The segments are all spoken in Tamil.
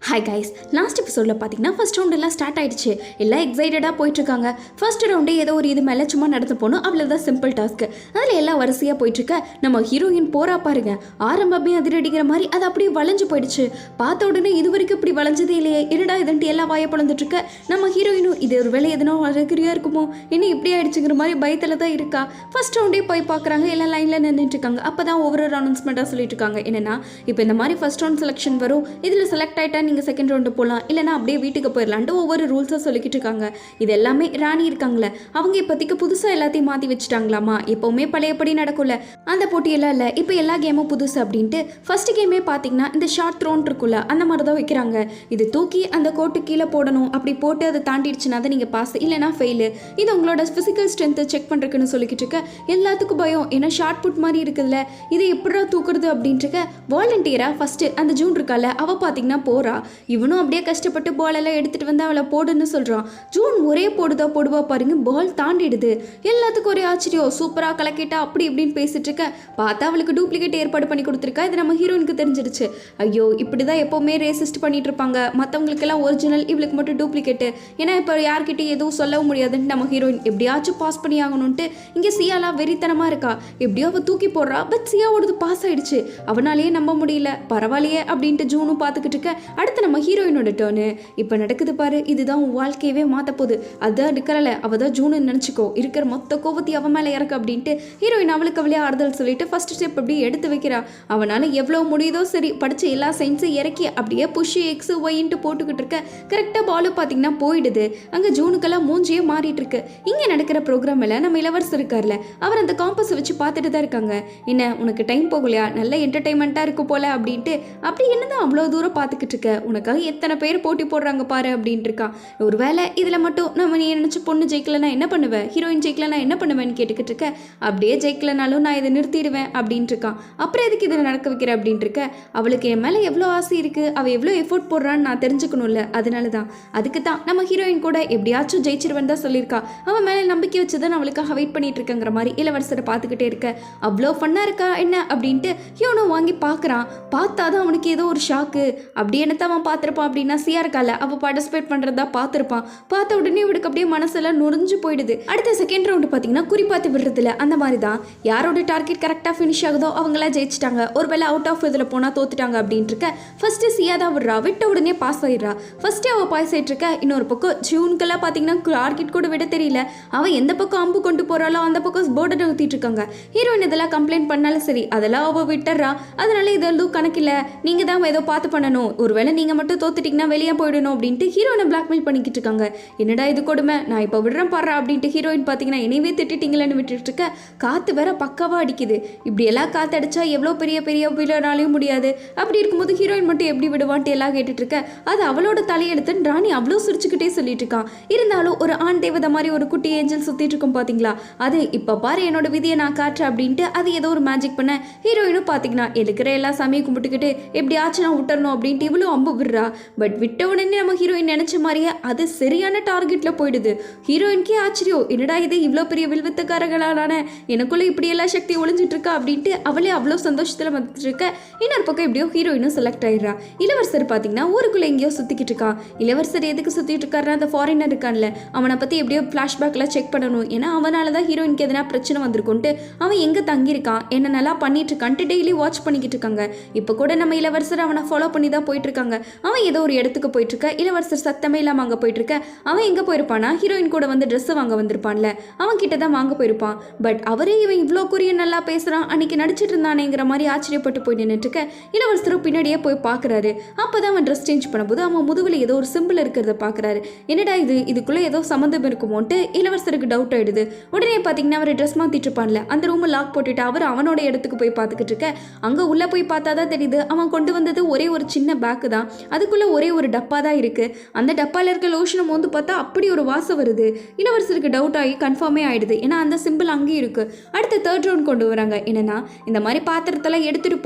ஹாய் கைஸ், லாஸ்ட் எபிசோடில் பார்த்தீங்கன்னா ஃபர்ஸ்ட் ரவுண்ட் எல்லாம் ஸ்டார்ட் ஆயிடுச்சு. எல்லாம் எக்ஸைட்டடாக போயிட்டுருக்காங்க. ஃபர்ஸ்ட் ரவுண்டே ஏதோ ஒரு இது மேலே சும்மா நடந்து போகணும், அவ்வளோதான் சிம்பிள் டாஸ்க்கு. அதில் எல்லாம் வரிசையாக போயிட்டுருக்க நம்ம ஹீரோயின் போரா பாருங்க. ஆரம்பமே அதிரடிக்கிற மாதிரி அது அப்படியே வளைஞ்சு போயிடுச்சு. பார்த்த உடனே இது வரைக்கும் இப்படி வளைஞ்சதே இல்லையே, இருடா இதன்ட்டு எல்லாம் வாய பிளந்துட்டுருக்க. நம்ம ஹீரோயினும் இது ஒரு வேலை எதுனா அழகிரியாக இருக்குமோ, இன்னும் இப்படி ஆயிடுச்சுங்கிற மாதிரி பயத்தில் தான் இருக்கா. ஃபர்ஸ்ட் ரவுண்டே போய் பார்க்குறாங்க, எல்லாம் லைனில் நின்றுட்டு இருக்காங்க. அப்போ தான் ஒவ்வொரு அனௌன்ஸ்மெண்ட்டாக சொல்லிட்டு இருக்காங்க. என்னன்னா, இப்போ இந்த மாதிரி ஃபர்ஸ்ட் ரவுண்ட் செலெக்ஷன் வரும், இதில் செலக்ட் ஆகிட்டா நீங்கள் செகண்ட் ரவுண்டு போகலாம், இல்லைனா அப்படியே வீட்டுக்கு போயிடலான்ட்டு ஒவ்வொரு ரூல்ஸாக சொல்லிக்கிட்டு இருக்காங்க. இது எல்லாமே ராணி இருக்காங்களே, அவங்க இப்போதைக்கு புதுசாக எல்லாத்தையும் மாற்றி வச்சுட்டாங்களாமா. எப்போவுமே பழையபடி நடக்கும்ல, அந்த போட்டியெல்லாம் இல்லை, இப்போ எல்லா கேமும் புதுசு அப்படின்ட்டு. ஃபர்ஸ்ட் கேமே பார்த்தீங்கன்னா இந்த ஷார்ட் த்ரோன் இருக்குல்ல, அந்த மாதிரி தான் வைக்கிறாங்க. இது தூக்கி அந்த கோட்டு கீழே போடணும், அப்படி போட்டு அதை தாண்டிடுச்சுன்னா தான் நீங்கள் பாஸ், இல்லைனா ஃபெயிலு. இது உங்களோட ஃபிசிக்கல் ஸ்ட்ரென்த்தை செக் பண்ணுறதுக்குன்னு சொல்லிக்கிட்டு இருக்க. எல்லாத்துக்கும் பயம், ஏன்னா ஷார்ட் புட் மாதிரி இருக்குதுல்ல, இதை எப்படா தூக்குறது அப்படின்ட்டு இருக்க. வாலண்டியராக ஃபஸ்ட்டு அந்த ஜூன் இருக்கால, அவள் பார்த்தீங்கன்னா போகிறா. இவனும் அப்படியே கஷ்டப்பட்டு பால் எல்லாம் எடுத்துட்டு வந்து அவளை போடுன்னு சொல்றான். ஜூன் ஒரே போடுவா பாருங்க, பால் தாண்டிடுது. எல்லாத்துக்கும் ஒரே ஆச்சரியம், சூப்பரா கலக்கிட்டா அப்படி இப்படின்னு பேசிட்டு இருக்க. பார்த்தா அவளுக்கு டூப்ளிகேட் ஏற்பாடு பண்ணி கொடுத்துருக்கா. இது நம்ம ஹீரோயினுக்கு தெரிஞ்சிருச்சு. ஐயோ, இப்படிதான் எப்பவுமே ரேசிஸ்ட் பண்ணிட்டு இருப்பாங்க, மற்றவங்களுக்கு எல்லாம் ஒரிஜினல், இவளுக்கு மட்டும் டூப்ளிகேட்டு. ஏன்னா இப்போ யார்கிட்டையும் எதுவும் சொல்லவும் முடியாதுன்னு நம்ம ஹீரோயின் எப்படியாச்சும் பாஸ் பண்ணி ஆகணும்ட்டு இங்கே சியாலா வெறித்தனமா இருக்கா. எப்படியோ அவள் தூக்கி போடுறா, பட் சியாவோடது பாஸ் ஆயிடுச்சு. அவனாலேயே நம்ப முடியல. பரவாயில்லையே அப்படின்ட்டு ஜூனும் பார்த்துக்கிட்டு இருக்க. அடுத்து நம்ம ஹீரோயினோட டர்னு. இப்போ நடக்குது பாரு, இதுதான் உன் வாழ்க்கையவே மாற்ற போகுது. அதான் இருக்கிறல, அவள் தான் ஜூனு நினச்சிக்கோ, இருக்கிற மொத்த கோவத்தி அவன் மேலே இறக்கு அப்படின்ட்டு ஹீரோயின் அவளுக்கு அவளே ஆறுதல் சொல்லிட்டு ஃபர்ஸ்ட் ஸ்டெப் அப்படி எடுத்து வைக்கிறா. அவனால் எவ்வளோ முடியுதோ சரி, படித்த எல்லா சயின்ஸும் இறக்கி அப்படியே புஷ் எக்ஸு ஒயின்ட்டு போட்டுக்கிட்டு இருக்க. கரெக்டாக பாலு பார்த்தீங்கன்னா போயிடுது. அங்கே ஜூனுக்கெல்லாம் மூஞ்சியே மாறிட்டு இருக்கு. இங்கே நடக்கிற ப்ரோக்ராமில் நம்ம இளவரசர் இருக்கார்ல, அவர் அந்த காம்பஸை வச்சு பார்த்துட்டு தான் இருக்காங்க. என்ன உனக்கு டைம் போகலையா, நல்ல என்டர்டைன்மெண்ட்டாக இருக்கு போல அப்படின்ட்டு. அப்படி என்னதான் அவ்வளோ தூரம் பார்த்துக்கிட்டு இருக்க, உனக்காக எத்தனை பேர் போட்டி போடுறாங்க பாரு அப்படின்ட்டு இருக்கான். ஒரு வேளை இதில் மட்டும் நம்ம நீ நினச்சி பொண்ணு ஜெயிக்கலனா என்ன பண்ணுவேன், ஹீரோயின் ஜெயிக்கலனா என்ன பண்ணுவேன்னு கேட்டுக்கிட்டு இருக்க. அப்படியே ஜெயிக்கலனாலும் நான் இதை நிறுத்திடுவேன் அப்படின்ட்டு இருக்கான். அப்புறம் எதுக்கு இதில் நடக்க வைக்கிற அப்படின்ட்டு இருக்க. அவளுக்கு என் மேலே எவ்வளோ ஆசை இருக்குது, அவள் எவ்வளோ எஃபோர்ட் போடுறான்னு நான் தெரிஞ்சுக்கணும்ல, அதனால தான். அதுக்கு தான் நம்ம ஹீரோயின் கூட எப்படியாச்சும் ஜெயிச்சிருவேன் தான் சொல்லியிருக்கா. அவன் மேலே நம்பிக்கை வச்சு தான் அவளுக்காக வெயிட் பண்ணிட்டு இருக்கங்கிற மாதிரி இளவரசரை பார்த்துக்கிட்டே இருக்க. அவ்வளோ ஃபன்னாக இருக்கா என்ன அப்படின்ட்டு ஹீரோனும் வாங்கி பார்க்குறான். பார்த்தாதான் அவனுக்கு ஏதோ ஒரு ஷாக்கு. அப்படி என்னத்தான் அவன் பார்த்துருப்பான் அப்படின்னா, சியா இருக்கால, அவள் பார்ட்டிசிபேட் பண்ணுறதா பார்த்துருப்பான். பார்த்த உடனே இவனுக்கு அப்படியே மனசெல்லாம் நுரைஞ்சு போயிடுது. அடுத்த செகண்ட் ரவுண்டு பார்த்தீங்கன்னா குறிப்பாத்து விடுறதுல அந்த மாதிரி தான். யாரோட டார்கெட் கரெக்டாக ஃபினிஷ் ஆகுதோ அவங்களாம் ஜெயிச்சிட்டாங்க. ஒரு வேளை அவுட் ஆஃப் இதில் போனால் தோத்துட்டாங்க அப்படின்ட்டு இருக்க. ஃபர்ஸ்ட் சியா தான் விடுறா, விட்ட உடனே பாஸ் ஆயிடுறா. ஃபர்ஸ்ட்டே அவள் பாஸ் ஆகிட்டு இருக்க. இன்னொரு பக்கம் ஜூனுக்கெல்லாம் பார்த்தீங்கன்னா டார்கெட் கூட விட தெரியல. அவன் எந்த பக்கம் அம்பு கொண்டு போகிறாளோ அந்த பக்கம் போர்டை ஊற்றிட்டு இருக்காங்க. ஹீரோயின் இதெல்லாம் கம்ப்ளைண்ட் பண்ணாலும் சரி, அதெல்லாம் அவள் விட்டுறா. அதனால இதெல்லாம் கணக்கில்லை, நீங்கள் தான் ஏதோ பார்த்து பண்ணணும், ஒருவேளை நீங்கள் மட்டும் தோத்துட்டிங்கன்னா வெளியே போயிடணும் அப்படின்ட்டு ஹீரோயினை பிளாக்மெயில் பண்ணிக்கிட்டு இருக்காங்க. என்னடா இது கொடுமை, நான் இப்போ விடுறேன் பாடுறா அப்படின்ட்டு ஹீரோயின் பார்த்தீங்கன்னா என்னவே திட்டிட்டீங்களேன்னு விட்டுட்டு இருக்க. காற்று வேற பக்காவாக அடிக்குது. இப்படி எல்லாம் காற்று அடிச்சா எவ்வளோ பெரிய பெரிய விழானாலையும் முடியாது. அப்படி இருக்கும்போது ஹீரோயின் மட்டும் எப்படி விடுவான்ட்டு எல்லாம் கேட்டுட்டு இருக்க. அது அவளோட தலையெடுத்துன்னு ராணி அவ்வளோ சிரிச்சுக்கிட்டே சொல்லிட்டு இருக்கான். இருந்தாலும் ஒரு ஆண் தேவதை மாதிரி ஒரு குட்டி ஏஞ்சல் சுற்றிட்டு இருக்கும் பார்த்தீங்களா, அது இப்போ பாரு என்னோட விதியை நான் காட்டுறேன் அப்படின்ட்டு அது ஏதோ ஒரு மேஜிக் பண்ண. ஹீரோயினும் பார்த்தீங்கன்னா இருக்கிற எல்லா சாமியை கும்பிட்டுக்கிட்டு எப்படியாச்சும் நான் விட்டுறணும் அப்படின்ட்டு இவ்வளோ அம்பு விடுறா. பட் விட்ட உடனே நம்ம ஹீரோயின் நினைச்ச மாதிரியே அது சரியான டார்கெட்ல போயிடுது. ஹீரோயின்கே ஆச்சரியம், என்னடா இது இவ்வளோ பெரிய வில்வித்தக்காரர்களான எனக்குள்ள இப்படியெல்லாம் சக்தி ஒளிஞ்சிட்டு இருக்கா அப்படின்ட்டு அவளே அவ்வளோ சந்தோஷத்தில் வந்துட்டு இருக்க. இன்னொரு பக்கம் எப்படியோ ஹீரோயினும் செலக்ட் ஆயிடுறா. இளவரசர் பார்த்தீங்கன்னா ஊருக்குள்ள எங்கேயோ சுத்திக்கிட்டு இருக்கான். இளவரசர் எதுக்கு சுத்திட்டு இருக்காருன்னா, அந்த ஃபாரினர் இருக்கான்ல, அவனை பத்தி எப்படியோ ஃபிளாஷ்பேக்ல செக் பண்ணணும். ஏன்னா அவனால தான் ஹீரோயினுக்கு எதனா பிரச்சனை வந்திருக்கும்ட்டு அவன் எங்க தங்கியிருக்கான், என்ன நல்லா பண்ணிட்டு இருக்கான்ட்டு டெய்லி வாட்ச் பண்ணிக்கிட்டு இருக்காங்க. இப்போ கூட நம்ம இளவரசர் அவனை ஃபாலோ பண்ணி தான் போயிட்டு இருக்காங்க. அவன் ஏதோ ஒரு இடத்துக்கு போயிட்டு இருக்க. இளவரசர் சத்தமே இல்லாமல் அங்கே போயிட்டு இருக்க. அவன் எங்கே போயிருப்பானா, ஹீரோயின் கூட வந்து ட்ரெஸ் வாங்க வந்திருப்பான்ல, அவன் கிட்ட தான் வாங்க போயிருப்பான். பட் அவரே இவன் இவ்வளோ கொரியன் நல்லா பேசுகிறான், அன்னைக்கு நடிச்சிட்டு இருந்தானேங்கிற மாதிரி ஆச்சரியப்பட்டு போய் நின்றுட்டு இருக்க. இளவரசரும் பின்னாடியே போய் பார்க்குறாரு. அப்போ தான் அவன் ட்ரெஸ் சேஞ்ச் பண்ணும்போது அவன் முதுகில் ஏதோ ஒரு சிம்பிள் இருக்கிறத பார்க்குறாரு. என்னடா இது, இதுக்குள்ளே ஏதோ சம்மந்தம் இருக்குமோன்ட்டு இளவரசருக்கு டவுட் ஆயிடுது. உடனே பார்த்தீங்கன்னா அவர் ட்ரெஸ் மாற்றிட்டு இருப்பான்ல, அந்த ரூமை லாக் போட்டுட்டு அவர் அவனோட இடத்துக்கு போய் பார்த்துக்கிட்டு இருக்க. அங்கே உள்ளே போய் பார்த்தா தான் தெரியுது அவன் கொண்டு வந்தது ஒரே ஒரு சின்ன பேக்கு தான். அதுக்குள்ளே ஒரே ஒரு டப்பா தான் இருக்குது. அந்த டப்பாவில் இருக்க லோஷனை மோந்து பார்த்தா அப்படி ஒரு வாசம் வருது. இளவரசருக்கு டவுட் ஆகி கன்ஃபார்மே ஆகிடுது. ஏன்னா அந்த சிம்பிள் அங்கேயும் இருக்குது. அடுத்து தேர்ட் ரவுண்ட் கொண்டு வராங்க. என்னன்னா இந்த மாதிரி பாத்திரத்தெல்லாம் எடுத்துட்டு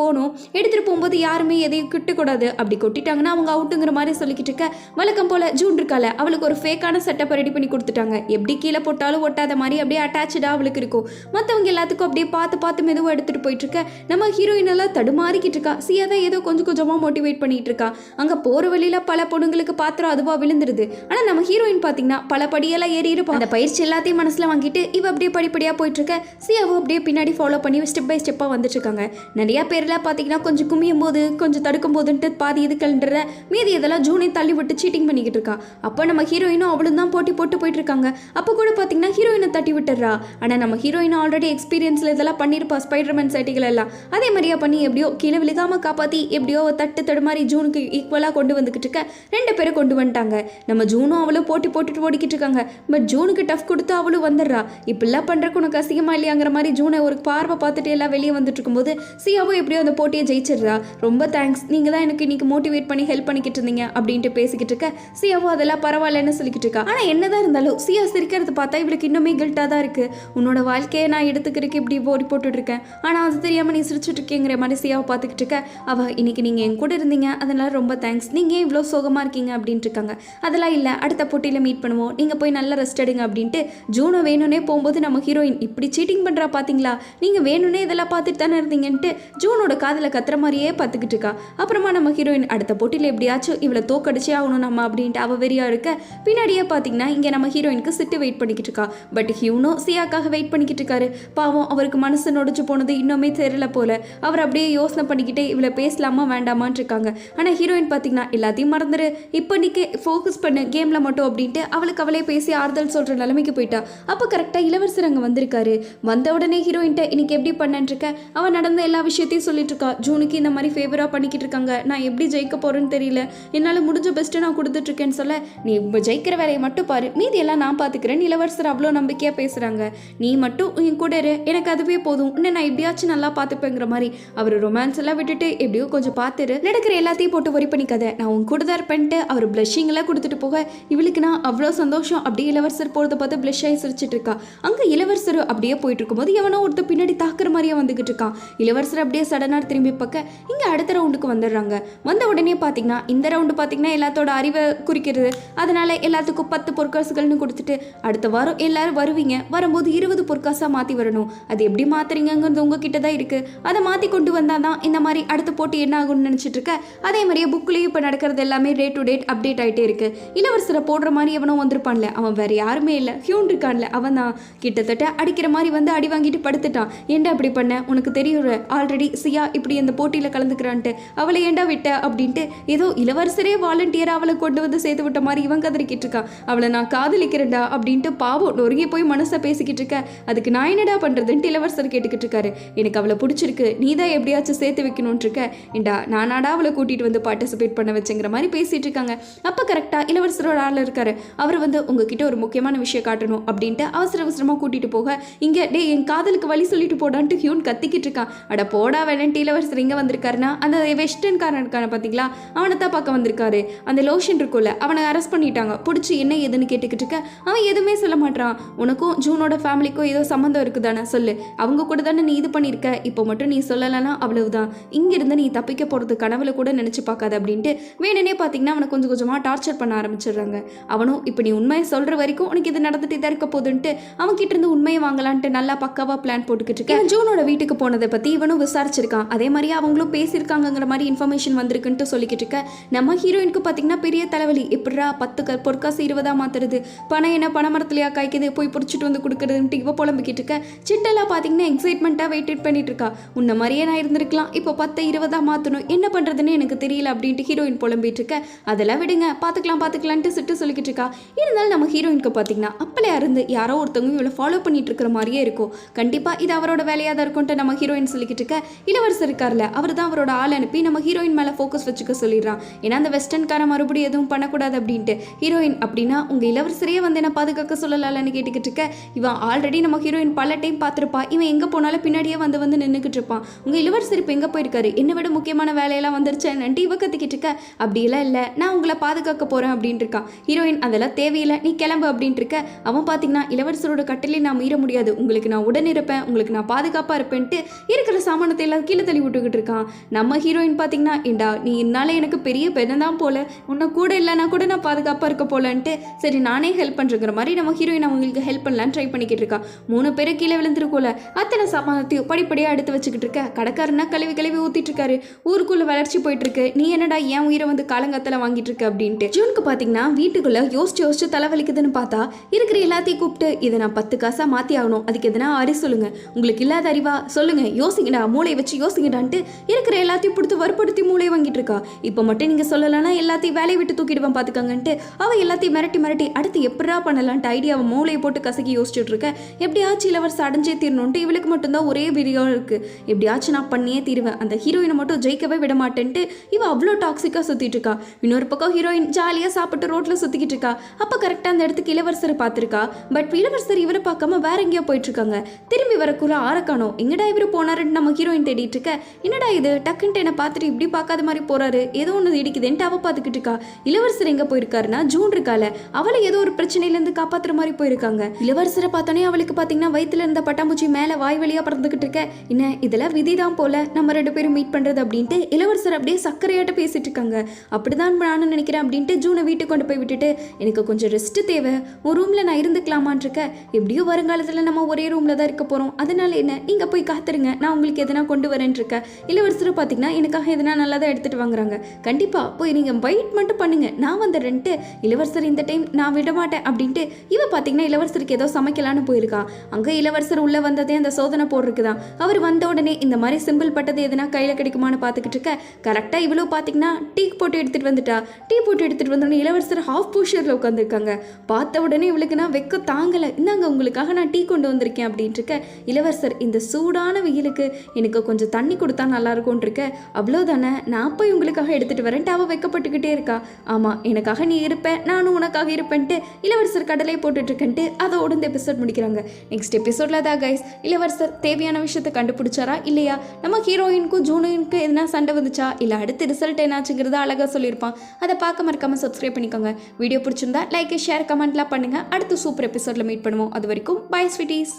போகும்போது யாருமே எதையும் கிட்டக்கூடாது, அப்படி கொட்டிட்டாங்கன்னா அவங்க அவுட்டுங்கிற மாதிரி சொல்லிக்கிட்டு இருக்க வழக்கம் போல ஜூன் இருக்கால அவளுக்கு ஒரு ஃபேக்கான செட்டப்பை ரெடி பண்ணி கொடுத்துட்டாங்க. எப்படி கீழே போட்டாலும் ஒட்டாத மாதிரி அப்படியே அட்டாச்சா அவளுக்கு இருக்கும். மற்றவங்க எல்லாத்துக்கும் அப்படியே பார்த்து மெதுவாக எடுத்துட்டு போயிட்டு இருக்க நம்ம ஹீரோயின் எல்லாம் தடுமாறிக்கிட்டு இருக்கா. சியா தான் ஏதோ கொஞ்சம் கொஞ்சமாக மோட்டிவேட் பண்ணிட்டு இருக்கா. அங்கே போகிற வழியில பல பொண்ணுங்களுக்கு பாத்திரம் அதுவாக விழுந்துருது. ஆனால் நம்ம ஹீரோயின் பார்த்தீங்கன்னா பல படியெல்லாம் ஏறி இருப்போம். அந்த பயிற்சி எல்லாத்தையும் மனசில் வாங்கிட்டு இவ அப்படியே படிப்படியாக போயிட்டு இருக்க சியாவும் அப்படியே பின்னாடி ஃபாலோ பண்ணி ஸ்டெப் பை ஸ்டெப்பாக வந்துட்டு இருக்காங்க. நிறைய பேர்லாம் பார்த்தீங்கன்னா கொஞ்சம் குமியும் போது கொஞ்சம் தடுக்கும் போதுன்ட்டு பாதி இது கலண்டுற மீதி இதெல்லாம் ஜூனை தள்ளி விட்டு சீட்டிங் பண்ணிக்கிட்டு இருக்கா. அப்போ நம்ம ஹீரோயினும் அவளும் தான் போட்டி போயிட்டு இருக்காங்க. அப்போ கூட பார்த்தீங்கன்னா ஹீரோயினை தட்டி விட்டுறா. ஆனால் நம்ம ஹீரோயின் ஆல்ரெடி எக்ஸ்பீரியன்ஸில் இதெல்லாம் பண்ணியிருப்பா, ஸ்பைடர்மேன் சைட்டிகள் எல்லாம் அதே மாதிரியா பண்ணி எப்படியோ கீழே விழுகாம காப்பாற்றி எப்படியோ தடுமாறி ஜூனுக்கு ஈக்குவலாக கொண்டு வந்துக்கிட்டு இருக்க 2 பேரும் கொண்டு வந்துட்டாங்க. நம்ம ஜூனும் அவளும் போட்டி போட்டுட்டு ஓடிக்கிட்டு இருக்காங்க. பட் ஜூனுக்கு டஃப் கொடுத்து அவளும் வந்துடுறா. இப்படிலாம் பண்ணுறக்கு உனக்கு அசிங்கமா இல்லையாங்கிற மாதிரி ஜூனை ஒரு பார்வை பார்த்துட்டு எல்லாம் வெளியே வந்துட்டு இருக்கும்போது சியாவும் எப்படியோ அந்த போட்டியை ஜெயிச்சிடுறா. ரொம்ப தேங்க்ஸ், நீங்கள் தான் எனக்கு இன்னைக்கு மோட்டிவேட் பண்ணி ஹெல்ப் பண்ணிக்கிட்டு இருந்தீங்க அப்படின்ட்டு பேசிக்கிட்டு இருக்க சியாவும் அதெல்லாம் பரவாயில்லன்னு சொல்லிக்கிட்டு இருக்கா. ஆனால் என்னதான் இருந்தாலும் சியா சிரிக்கிறது பார்த்தா இவளுக்கு இன்னுமே கில்ட்டாக தான் இருக்கு. உன்னோட வாழ்க்கையை நான் எடுத்துக்கிறதுக்கு இப்படி ஓடி போட்டுட்டு இருக்கேன், ஆனால் அது தெரியாமல் நீ சிரிச்சுட்டு இருக்கேங்கிற மாதிரி சியாவை பார்த்துக்கிட்டு இருக்க. அவள் இன்னைக்கு நீங்கள் என் கூட இருந்தீங்க, அதனால ரொம்ப தேங்க்ஸ், நீங்கள் இவ்வளோ சோகமாக இருக்கீங்க அப்படின்ட்டு இருக்காங்க. அதெல்லாம் இல்லை, அடுத்த போட்டியில் மீட் பண்ணுவோம், நீங்கள் போய் நல்லா ரெஸ்ட் எடுங்க அப்படின்ட்டு ஜூனை வேணும்னே போகும்போது நம்ம ஹீரோயின் இப்படி சீட்டிங் பண்ணுறா பார்த்தீங்களா, நீங்கள் வேணும்னே இதெல்லாம் பார்த்துட்டு தானே இருந்தீங்கன்ட்டு ஜூனோட காதில் கத்துற மாதிரியே பார்த்துக்கிட்டு இருக்கா. அப்புறமா நம்ம ஹீரோயின் அடுத்த போட்டியில் எப்படியாச்சும் இவளை தோக்கடிச்சே ஆகணும் நம்ம அப்படின்ட்டு அவள் வெறியா இருக்க பின்னாடியே பார்த்தீங்கன்னா இங்கே நம்ம ஹீரோயினுக்கு சிட்டு வெயிட் பண்ணிக்கிட்டு இருக்கா. பட் ஹியூனோ சியாக்காக வெயிட் பண்ணிக்கிட்டு இருக்காரு. பாவம் அவருக்கு மனசு நொடிச்சு போனது இன்னுமே தெரியல போல. அவர் அப்படியே யோசனை பண்ணிக்கிட்டே இவளை பேசலாமா வேண்டாமான்னு இருக்காங்க. ஆனால் ஹீரோயின் பார்த்தீங்கன்னா எல்லாத்தையும் மறந்துரு, இப்போ நீக்கே ஃபோக்கஸ் பண்ணு கேமில் மட்டும் அப்படின்ட்டு அவளுக்கு அவளே பேசி ஆறுதல் சொல்கிற நிலைமைக்கு போயிட்டா. அப்போ கரெக்டாக இளவரசர் அங்கே வந்திருக்காரு. வந்த உடனே ஹீரோயின்ட்ட இன்னைக்கு எப்படி பண்ணேன்னு இருக்க அவன் நடந்த எல்லா விஷயத்தையும் சொல்லிட்டு இருக்கா. ஜூனுக்கு இந்த மாதிரி ஃபேவராக பண்ணிக்கிட்டு இருக்காங்க, நான் எப்படி ஜெயிக்க போறேன்னு தெரியல, என்னால் முடிஞ்ச பெஸ்ட்டு நான் கொடுத்துட்டு இருக்கேன்னு சொல்ல, நீ ஜெயிக்கிற வேலையை மட்டும் பாரு, மீதி எல்லாம் நான் பார்த்துக்கிறேன். இளவரசர் அவ்வளோ நம்பிக்கையாக பேசுகிறாங்க, நீ மட்டும் என் கூட இரு, எனக்கு அதுவே போதும், இன்னும் நான் எப்படியாச்சும் நல்லா பார்த்துப்பேங்கிற மாதிரி அவர் ரொமான்ஸ் எல்லாம் விட்டுட்டு எப்படியோ கொஞ்சம் பார்த்துரு, நடக்கிற எல்லாத்தையும் போட்டு ஒரி பண்ணிக்காத, நான் உன் கூட தான் இருப்பேன்ட்டு அவர் பிளஷிங் எல்லாம் கொடுத்துட்டு போக இவளுக்கு நான் அவ்வளோ சந்தோஷம். அப்படியே இளவரசர் போகிறத பார்த்து பிளஷ் ஆகி சிரிச்சிட்டு இருக்கா. அங்கே இளவரசர் அப்படியே போயிட்டு இருக்கும்போது எவனோ ஒருத்தர் பின்னாடி தாக்குற மாதிரியே வந்துகிட்டு இருக்கான். இளவரசர் அப்படியே சடனாக திரும்பி பார்க்க இங்கே அடுத்த ரவுண்டுக்கு வந்துடுறாங்க. வந்த உடனே பார்த்தீங்கன்னா இந்த ரவுண்டு பார்த்தீங்கன்னா எல்லாத்தோட அறிவை குறிக்கிறது, அதனால எல்லாத்துக்கும் 10 பொற்காசுகள்னு கொடுத்துட்டு அடுத்த வாரம் எல்லாரும் வருவீங்க, வரும்போது 20 பொற்காசாக மாற்றி வரணும், அது எப்படி மாற்றுறீங்கிறது உங்ககிட்ட தான் இருக்குது, அதை மாற்றி கொண்டு வந்தால் தான் இந்த மாதிரி அடுத்த போட்டி என்ன ஆகும்னு நினச்சிட்டு இருக்க. அதே மாதிரியே புக்லேயும் இப்போ நடக்கிறது எல்லாமே டேட் டு டேட் அப்டேட் ஆகிட்டே இருக்கு. இளவரசரை போடுற மாதிரி எவனோ வந்திருப்பான்ல, அவன் வேற யாருமே இல்லை, ஹியூன் இருக்கான்ல, அவன் தான் கிட்டத்தட்ட அடிக்கிற மாதிரி வந்து அடி வாங்கிட்டு படுத்துட்டான். ஏண்டா அப்படி பண்ண, உனக்கு தெரியும் ஆல்ரெடி சியா இப்படி இந்த போட்டியில் கலந்துக்கிறான்ட்டு, அவளை ஏண்டா விட்ட அப்படின்ட்டு ஏதோ இளவரசரே வாலண்டியராக அவளை கொண்டு வந்து சேர்த்து விட்ட மாதிரி இவன் கதறிக்கிட்டு இருக்கான். அவளை நான் காதலிக்கிறேன்டா அப்படின்ட்டு பாவம் நொறுங்கி போய் மனசை பேசிக்கிட்டு இருக்க. அதுக்கு நான் என்னடா பண்ணுறதுன்ட்டு இளவரசர் கேட்டுக்கிட்டு இருக்காரு. எனக்கு அவளை பிடிச்சிருக்கு, நீ தான் எப்படியாச்சும் சேர்த்து வைக்கணும்னு இருக்க, ஏண்டா நானாடா அவளை கூட்டிகிட்டு வந்து பார்ட்டிசிபேட் பண்ண வச்சுங்கிற மாதிரி பேசிகிட்டு இருக்காங்க. அப்போ கரெக்டாக இளவரசரோட ஆள் இருக்காரு. அவர் வந்து உங்ககிட்ட ஒரு முக்கியமான விஷயம் காட்டணும் அப்படின்ட்டு அவசரமாக கூட்டிகிட்டு போக இங்கே டே என் காதலுக்கு வழி சொல்லிட்டு போடான்ட்டு ஹியூன் கத்திக்கிட்டு இருக்கான். அட போடா வேணன்ட்டு இளவரசர் இங்கே வந்திருக்காருன்னா அந்த வெஸ்டர்ன் காரன் இருக்கான பார்த்தீங்களா, அவனை தான் பார்க்க வந்திருக்காரு. அந்த லோஷன் இருக்குல்ல அவனை அரெஸ்ட் பண்ணிட்டாங்க. பிடிச்சி என்ன ஏதுன்னு கேட்டுக்கிட்டு இருக்க அவன் எதுவுமே சொல்ல மாட்டான். உனக்கும் ஜூனோட ஃபேமிலிக்கும் ஏதோ சம்மந்தம் இருக்குதானே சொல்லு, அவங்க கூட தானே நீ இது பண்ணியிருக்க, இப்போ மட்டும் நீ சொல்லலைன்னா அவ்வளவுதான், இங்கிருந்து நீ தப்பிக்க போகிறது கனவுல கூட நினச்சி பார்க்காத அப்படின்ட்டு வேணுனே பார்த்தீங்கன்னா அவனை கொஞ்சம் கொஞ்சமாக டார்ச்சர் பண்ண ஆரம்பிச்சிடுறாங்க. அவனும் இப்போ நீ உண்மையை சொல்கிற வரைக்கும் உனக்கு இது நடந்துட்டு தான் இருக்க போதுன்ட்டு அவன் கிட்ட இருந்து உண்மையை வாங்கலான்ட்டு நல்லா பக்காவாக பிளான் போட்டுக்கிட்டு இருக்கேன். ஜூனோட வீட்டுக்கு போனதை பற்றி இவனும் விசாரிச்சிருக்கான். அதே மாதிரி அவங்களும் பேசியிருக்காங்கிற மாதிரி இன்ஃபர்மேஷன் வந்திருக்குன்ட்டு சொல்லிக்கிட்டு இருக்க நம்ம ஹீரோயினுக்கு பார்த்தீங்கன்னா பெரிய தலைவலி. எப்படா 10 பொற்காசு 20 மாத்துறது, பணம் என்ன பணமரத்துலையா காய்க்குது, போய் பிடிச்சிட்டு வந்து கொடுக்குறதுன்ட்டு இவ புலம்பிக்கிட்டு இருக்க. சிட்டெல்லாம் பார்த்தீங்கன்னா எக்ஸைட்மெண்ட்டாக வெயிட் பண்ணிட்டு இருக்கா. உன்ன மாதிரியே நான் இருந்திருக்கலாம், இப்போ 10 20 மாற்றணும், என்ன பண்ணுறதுன்னு எனக்கு தெரியல அப்படின்ட்டு ஹீரோயின் புலம்பிட்டு இருக்க. அதெல்லாம் விடுங்க பார்த்துக்கலான்ட்டு சிட்டு சொல்லிக்கிட்டு இருக்கா. இருந்தாலும் நம்ம ஹீரோயினுக்கு பார்த்தீங்கன்னா அப்பலையா இருந்து யாரோ ஒருத்தவங்க இவளை ஃபாலோ பண்ணிட்டு இருக்கிற மாதிரியே இருக்கும். கண்டிப்பாக இது அவரோட வேலையாக தான் இருக்கும்ட்டு நம்ம ஹீரோயின் சொல்லிக்கிட்டு இருக்க. இளவரசர் இருக்கார்ல அவர் தான் அவரோட ஆள் அனுப்பி நம்ம ஹீரோயின் மேலே ஃபோக்கஸ் வச்சுக்க சொல்லிடுறான். ஏன்னா அந்த வெஸ்டர்ன்கார மறுபடியும் எதுவும் பண்ணக்கூடாது அப்படின்ட்டு. ஹீரோயின் அப்படின்னா உங்கள் இளவரசரையே வந்து என்ன பாதுகாக்க சொல்லலாம்னு கேட்டுக்கிட்டு இருக்க. இவன் ஆல்ரெடி நம்ம ஹீரோயின் பல டைம் பார்த்துருப்பா, இவன் எங்கே போனாலும் பின்னாடியே வந்து நின்றுக்கிட்டு இருப்பான். உங்கள் இளவரசர் இப்போ எங்கே போயிருக்காரு, என்னை விட முக்கியமான வேலையெல்லாம் வந்துருச்சேன்ட்டு இவ கத்திக்கிட்டு இருக்க. அப்படியெல்லாம் இல்லை, நான் உங்களை பாதுகாக்க போகிறேன் அப்படின்ட்டு இருக்கான். ஹீரோயின் அதெல்லாம் தேவையில்லை, நீ கிளம்பு அப்படின்ட்டு இருக்க. அவன் பார்த்தீங்கன்னா இளவரசரோட கட்டளை நான் மீற முடியாது, உங்களுக்கு உங்களுக்கு நான் உடன் இருப்பேன், உங்களுக்கு நான் பாதுகாப்பாக இருப்பேன்ட்டு இருக்கிற சாமானத்தை எல்லாம் கீழே தள்ளி விட்டுக்கிட்டு இருக்கான். நம்ம ஹீரோயின் பார்த்தீங்கன்னா, ஏண்டா நீ என்னால் எனக்கு பெரிய பெண்ணை தான் போல, உன்னை கூட இல்லைனா கூட நான் பாதுகாப்பாக இருக்க போலன்ட்டு சரி நானே ஹெல்ப் பண்ணுறங்கிற மாதிரி நம்ம ஹீரோயின் அவங்களுக்கு ஹெல்ப் பண்ணலான்னு ட்ரை பண்ணிக்கிட்டு இருக்கா. 3 பேர் கீழே விழுந்துருக்கோல, அத்தனை சாமானத்தையும் படிப்படியாக எடுத்து வச்சுக்கிட்டு இருக்க. கடைக்காரனா கழுவி ஊற்றிட்டு இருக்காரு. ஊருக்குள்ளே வளர்ச்சி போயிட்டு இருக்கு, நீ என்னடா என் உயிரை வந்து காலங்காத்தில் வாங்கிட்டு இருக்க அப்படின்ட்டு. ஜூனுக்கு பார்த்தீங்கன்னா வீட்டுக்குள்ளே யோசிச்சு தலைவலிக்குதுன்னு பார்த்தா இருக்கிற எல்லாத்தையும் கூப்பிட்டு இதை நான் 10 காசாக மாற்றி ஆகணும், அதுக்கு எதனா சொல்லுங்க, உங்களுக்கு இல்லாத அறிவா சொல்லுங்க, யோசிங்கடா, மூளையை வச்சு யோசிங்கடான்ட்டு இருக்கிற எல்லாத்தையும் கொடுத்து வற்படுத்தி மூளையை வாங்கிட்டு இருக்கா. இப்போ மட்டும் நீங்கள் சொல்லலைன்னா எல்லாத்தையும் வேலையை விட்டு தூக்கிடுவேன் பார்த்துக்கங்கன்ட்டு அவள் எல்லாத்தையும் மிரட்டி அடுத்து எப்படா பண்ணலான்ட்டு ஐடியாவை மூளையை போட்டு கசக்கி யோசிச்சுட்டு இருக்க. எப்படியாச்சும் இளவரசர் அடைஞ்சே தீரணுன்ட்டு இவளுக்கு மட்டும்தான் ஒரே விரியம் இருக்கு, எப்படியாச்சும் நான் பண்ணியே தீருவேன், அந்த ஹீரோயினை மட்டும் ஜெயிக்கவே விட மாட்டேன்ட்டு இவ அவ்வளோ டாக்ஸிக்காக சுற்றிட்டு இருக்கா. இன்னொரு பக்கம் ஹீரோயின் ஜாலியாக சாப்பிட்டு ரோட்டில் சுற்றிக்கிட்டு இருக்கா. அப்போ கரெக்டாக அந்த இடத்துக்கு இளவரசரை பார்த்துருக்கா. பட் இளவரசர் இவரை பார்க்காம வேற எங்கேயோ போயிட்டு இருக்காங்க. திரும்பி வரக்குள்ள ஆரக்கானோ எங்கடா இவரு போனாருன்னு நம்ம ஹீரோயின் தேடிட்டு இருக்க. என்னடா இது டக்குன்ட்டு என்னை பார்த்துட்டு இப்படி பார்க்காத மாதிரி போறாரு, ஏதோ ஒன்று இடிக்குதுன்ட்டு அவ பார்த்துக்கிட்டு இருக்கா. இளவரசர் எங்க போயிருக்காருன்னா ஜூன் இருக்கால, அவளை ஏதோ ஒரு பிரச்சனையிலேருந்து காப்பாற்றுற மாதிரி போயிருக்காங்க. இளவரசரை பார்த்தோன்னே அவளுக்கு பார்த்தீங்கன்னா வயிற்றுல இருந்த பட்டாம்பூச்சி மேலே வாய் வழியாக பறந்துக்கிட்டு இருக்க. என்ன இதெல்லாம் விதிதான் போல, நம்ம 2 பேரும் மீட் பண்ணுறது அப்படின்ட்டு இளவரசர் அப்படியே சக்கரையாட்ட பேசிட்டு இருக்காங்க. அப்படிதான் நானும் நினைக்கிறேன் அப்படின்ட்டு ஜூனை வீட்டுக்கு கொண்டு போய் விட்டுட்டு எனக்கு கொஞ்சம் ரெஸ்ட் தேவை, ஒரு ரூமில் நான் இருந்துக்கலாமான் இருக்க. எப்படியோ வருங்காலத்தில் நம்ம ஒரே ரூமில் தான் இருக்க போகிறோம், அதனால என்ன நீங்கள் போய் காத்துருங்க, நான் உங்களுக்கு எதனா கொண்டு வரேன் இருக்க. இளவரசர் பார்த்தீங்கன்னா எனக்காக எதனா நல்லா தான் எடுத்துகிட்டு வாங்குறாங்க, கண்டிப்பாக போய் நீங்கள் வெயிட் மட்டும் பண்ணுங்க, நான் வந்துடுறேன்ட்டு. இளவரசர் இந்த டைம் நான் விட மாட்டேன் அப்படின்ட்டு இவ பார்த்தீங்கன்னா இளவரசருக்கு ஏதோ சமைக்கலான்னு போயிருக்கா. அங்கே இளவரசர் உள்ளே வந்ததே அந்த சோதனை போடுறதுக்குதான். அவர் வந்த உடனே இந்த மாதிரி சிம்பிள் பட்டது எதனா கையில் கிடைக்குமான்னு பார்த்துக்கிட்டு இருக்க. கரெக்டாக இவ்வளோ பார்த்தீங்கன்னா டீ போட்டு எடுத்துகிட்டு வந்துட்டா. டீ போட்டு எடுத்துகிட்டு வந்தோடனே இளவரசர் ஹாஃப் போஷரில் உட்காந்துருக்காங்க. பார்த்த உடனே இவளுக்கு நான் வெக்க தாங்கலை, இந்தாங்க உங்களுக்காக நான் டீ கொண்டு வந்திருக்கேன் அப்படின்ட்டு இருக்க. இளவரசர் இந்த சூடான வெயிலுக்கு எனக்கு கொஞ்சம் தண்ணி கொடுத்தா நல்லா இருக்கும்னு இருக்க. அவ்வளோதானே, நான் போய் உங்களுக்காக எடுத்துகிட்டு வரேன்ட்டு அவள் வெக்கப்பட்டுக்கிட்டே இருக்கா. ஆமாம் எனக்காக நீ இருப்பேன், நானும் உனக்காக இருப்பேன்ட்டு இளவரசர் கடலை போட்டுட்ருக்கன்ட்டு அதோட இந்த எபிசோட் முடிக்கிறாங்க. நெக்ஸ்ட் எபிசோடில் தான் கைஸ் இளவரசர் தேவையான விஷயத்தை கண்டுபிடிச்சாரா இல்லையா, நம்ம ஹீரோயினுக்கும் ஜூனுக்கும் எதுனா சண்டை வந்துச்சா, இல்லை அடுத்த ரிசல்ட் என்னாச்சுங்கிறத அழகாக சொல்லியிருப்பான். அதை பார்க்க மறக்காமல் சப்ஸ்கிரைப் பண்ணிக்கோங்க. வீடியோ பிடிச்சிருந்தா லைக் ஷேர் கமெண்ட்லாம் பண்ணுங்கள். அடுத்து சூப்பர் எபிசோடில் மீட் பண்ணுவோம். அது வரைக்கும் பை ஸ்வீட்டீஸ்.